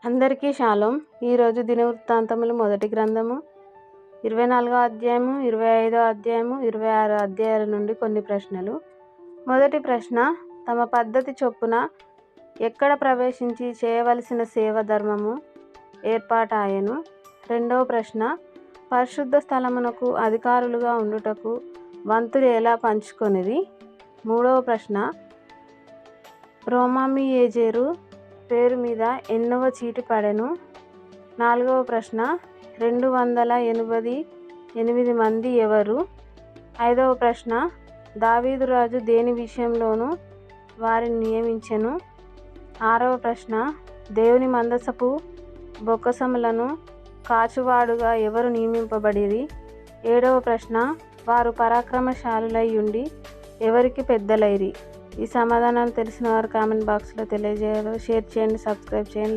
అందరికీ షాలోం. ఈరోజు దినవృత్తాంతములు మొదటి గ్రంథము 24వ అధ్యాయము, 25వ అధ్యాయము, 26 అధ్యాయాల నుండి కొన్ని ప్రశ్నలు. మొదటి ప్రశ్న, తమ పద్ధతి చొప్పున ఎక్కడ ప్రవేశించి చేయవలసిన సేవ ధర్మము ఏర్పాటాయెను. రెండవ ప్రశ్న, పరిశుద్ధ స్థలమునకు అధికారులుగా ఉండుటకు వంతులు ఎలా పంచుకొనిరి. మూడవ ప్రశ్న, రోమమీయేజరు పేరు మీద ఎన్నవ చీటి పడెను. నాలుగవ ప్రశ్న, 288 మంది ఎవరు. ఐదవ ప్రశ్న, దావీదు రాజు దేని విషయంలోనూ వారిని నియమించెను. ఆరవ ప్రశ్న, దేవుని మందసపు బొక్కసములను కాచువాడుగా ఎవరు నియమింపబడిరి. ఏడవ ప్రశ్న, వారు పరాక్రమశాలులై ఉండి ఎవరికి పెద్దలైరి. ఈ సమాధానాలు తెలిసిన వారు కామెంట్ బాక్స్లో తెలియజేయగలరు. షేర్ చేయండి, సబ్స్క్రైబ్ చేయండి, లైక్